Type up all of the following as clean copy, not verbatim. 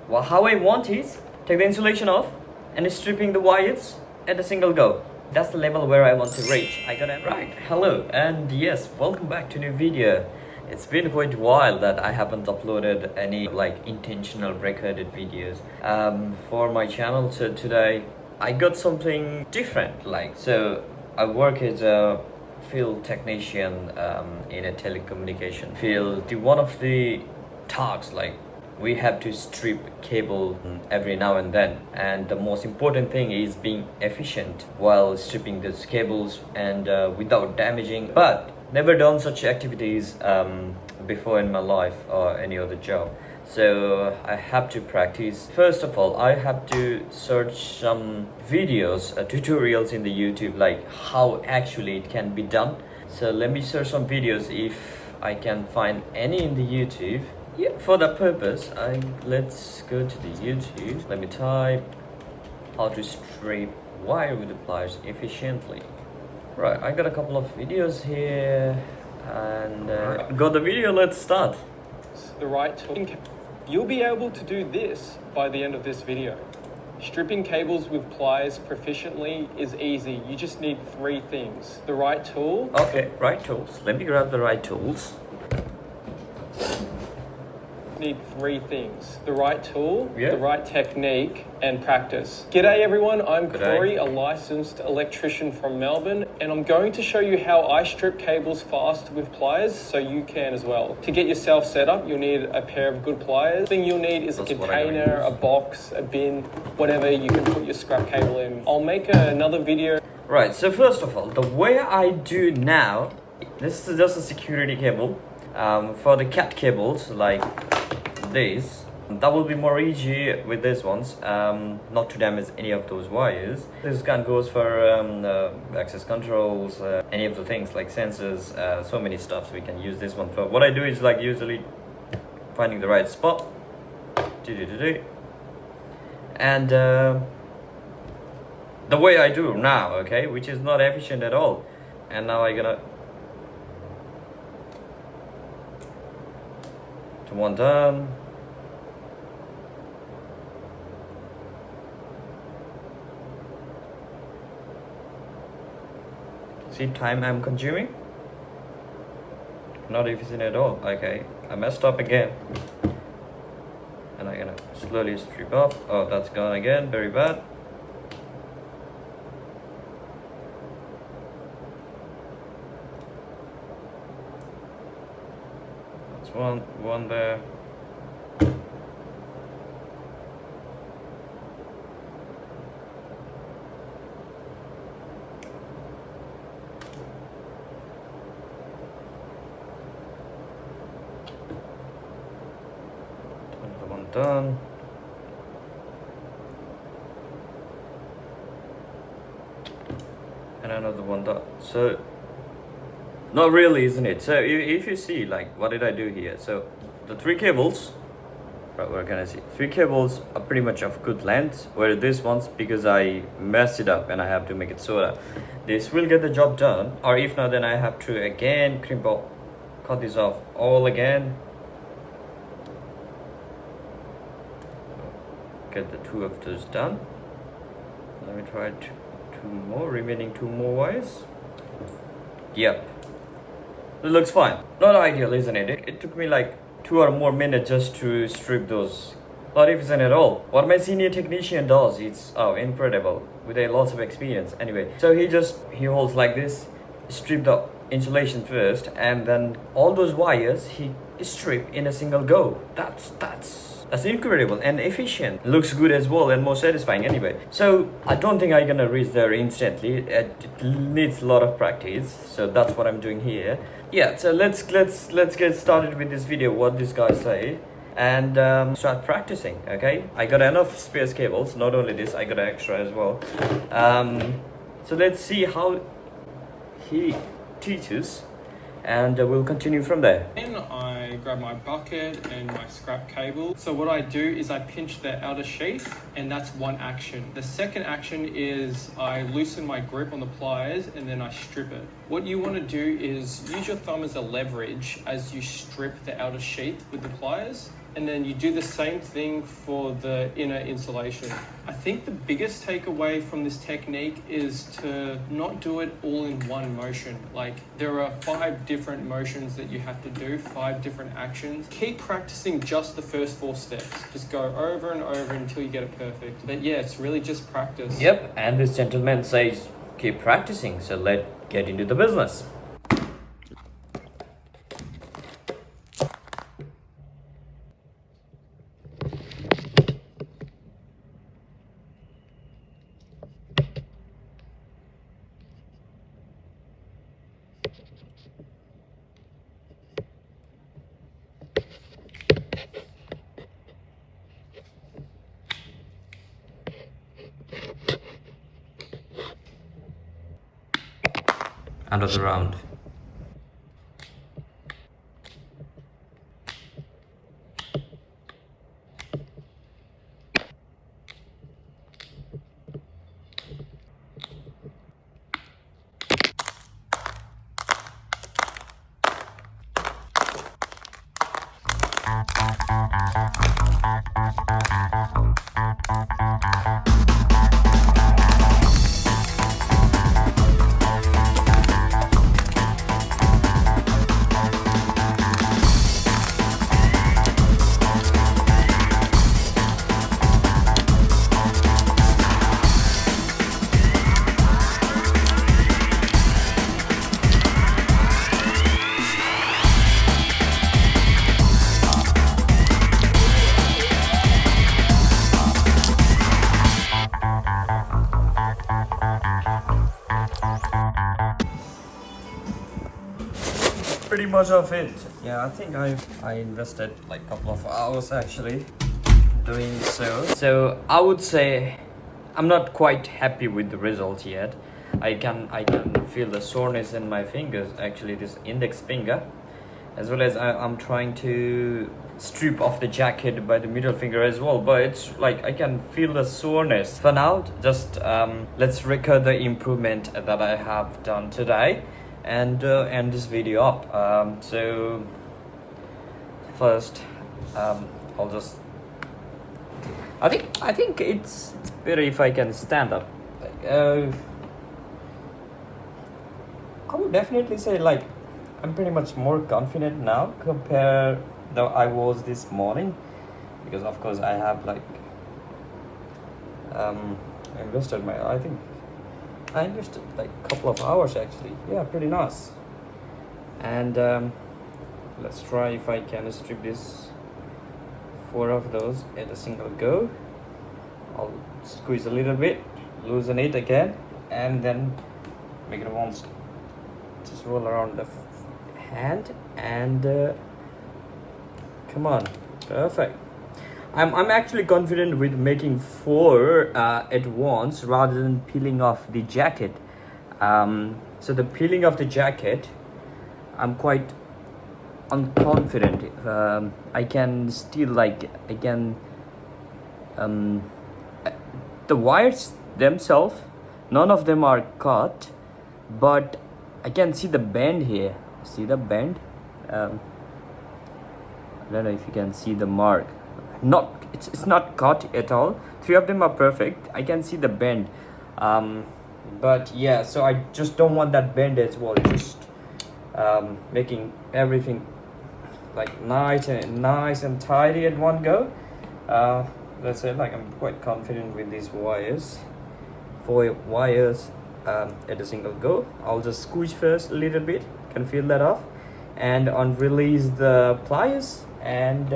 Well, how I want is take the insulation off and stripping the wires at a single go. That's the level where I want to reach. I got it right. Hello, and yes, welcome back to a new video. It's been quite a while that I haven't uploaded any intentional recorded videos for my channel. So today I got something different. So I work as a field technician in a telecommunication field. One of the tasks we have to strip cable every now and then, and the most important thing is being efficient while stripping these cables and without damaging. But never done such activities before in my life or any other job, so I have to practice. First of all, I have to search some videos, tutorials in the YouTube, like how actually it can be done. So let me search some videos if I can find any in the YouTube. Yeah, for that purpose, let's go to the YouTube. Let me type how to strip wire with the pliers efficiently. Right, I got a couple of videos here, and got the video. Let's start. The right tool. You'll be able to do this by the end of this video. Stripping cables with pliers proficiently is easy. You just need 3 things. The right tool. Okay, right tools. Let me grab the right tools. Need 3 things: the right tool, yeah, the right technique, and practice. G'day everyone, I'm G'day. Corey, a licensed electrician from Melbourne, and I'm going to show you how I strip cables fast with pliers so you can as well. To get yourself set up, you'll need a pair of good pliers. The thing you'll need is a container, a box, a bin, whatever you can put your scrap cable in. I'll make another video. Right, so first of all, the way I do now, this is just a security cable. For the cat cables like this, that will be more easy with these ones, not to damage any of those wires. This gun goes for access controls, any of the things like sensors, so many stuff. We can use this one for. What I do is usually finding the right spot, and the way I do now, okay, which is not efficient at all. And now I'm gonna to one done. See, time I'm consuming, not efficient at all. Okay, I messed up again, and I'm gonna slowly strip off. Oh, that's gone again, very bad. That's one there. Another one done. And another one done. So not really, isn't it? So if you see, what did I do here? So the 3 cables, right, we're gonna see 3 cables are pretty much of good length, where this one's, because I messed it up and I have to make it soda, this will get the job done. Or if not, then I have to again cut this off all again, get the 2 of those done. Let me try 2 more, remaining 2 more wires. Yep, it looks fine. Not ideal, isn't it? It took me 2 or more minutes just to strip those. Not efficient at all. What my senior technician does, it's incredible, with a lots of experience. Anyway, so he holds like this, strip the insulation first, and then all those wires he strip in a single go. That's incredible and efficient. Looks good as well and more satisfying anyway. So I don't think I'm gonna reach there instantly. It needs a lot of practice. So that's what I'm doing here. Yeah, so let's get started with this video, what this guy say, and start practicing. Okay, I got enough spare cables. Not only this, I got extra as well. So let's see how he teaches, and we'll continue from there. Then I grab my bucket and my scrap cable. So what I do is I pinch the outer sheath, and that's one action. The second action is I loosen my grip on the pliers and then I strip it. What you want to do is use your thumb as a leverage as you strip the outer sheath with the pliers. and then you do the same thing for the inner insulation. I think the biggest takeaway from this technique is to not do it all in one motion. Like, there are 5 different motions that you have to do, 5 different actions. Keep practicing just the first 4 steps. Just go over and over until you get it perfect. But yeah, it's really just practice. Yep, and this gentleman says keep practicing, so let's get into the business. Another round. Pretty much of it. Yeah, I think I invested like a couple of hours actually doing so I would say I'm not quite happy with the result yet. I can feel the soreness in my fingers, actually this index finger, as well as I'm trying to strip off the jacket by the middle finger as well, but it's like I can feel the soreness. For now, just let's record the improvement that I have done today and end this video up. So first, I'll just I think it's better if I can stand up. I would definitely say like I'm pretty much more confident now compared though I was this morning, because of course I have like invested I invested like a couple of hours actually. Yeah, pretty nice. And let's try if I can strip this 4 of those at a single go. I'll squeeze a little bit, loosen it again, and then make it once. Just roll around the hand and come on, perfect. I'm actually confident with making 4 at once rather than peeling off the jacket. So the peeling of the jacket, I'm quite unconfident. I can still the wires themselves, none of them are cut, but I can see the bend here. See the bend? I don't know if you can see the mark. It's not cut at all. 3 of them are perfect. I can see the bend. But yeah, so I just don't want that bend as well. Just making everything like nice and tidy at one go. Let's say like I'm quite confident with these wires. 4 wires at a single go. I'll just squeeze first a little bit. Can feel that off, and release the pliers and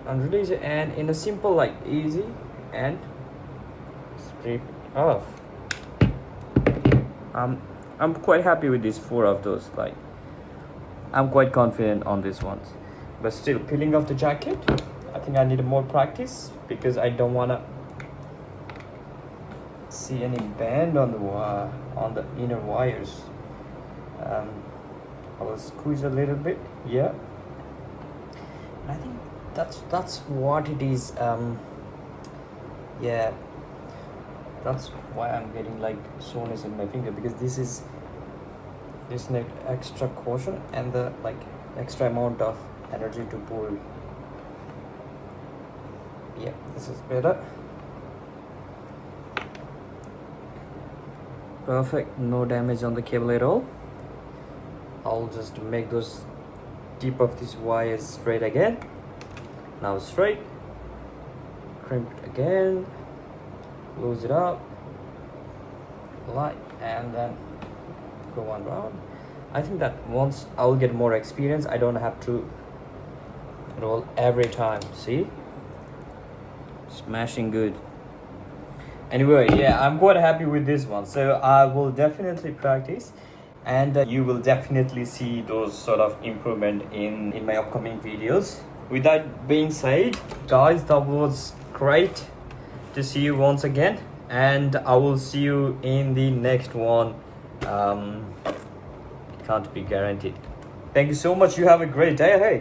unrelease it, and in a simple like easy and strip off. I'm quite happy with these 4 of those. Like I'm quite confident on these ones, but still peeling off the jacket, I think I need more practice because I don't wanna see any bend on the inner wires. I will squeeze a little bit. Yeah, and I think that's what it is. Yeah, that's why I'm getting like soreness in my finger, because this need extra caution and the like extra amount of energy to pull. Yeah, this is better. Perfect, no damage on the cable at all. I'll just make those tip of these wires straight again. Now straight, crimp it again, lose it up, light, and then go one round. I think that once I'll get more experience, I don't have to roll every time. See, smashing good. Anyway, yeah, I'm quite happy with this one, so I will definitely practice, and you will definitely see those sort of improvement in my upcoming videos. With that being said, guys, that was great to see you once again, and I will see you in the next one. Can't be guaranteed. Thank you so much. You have a great day ahead.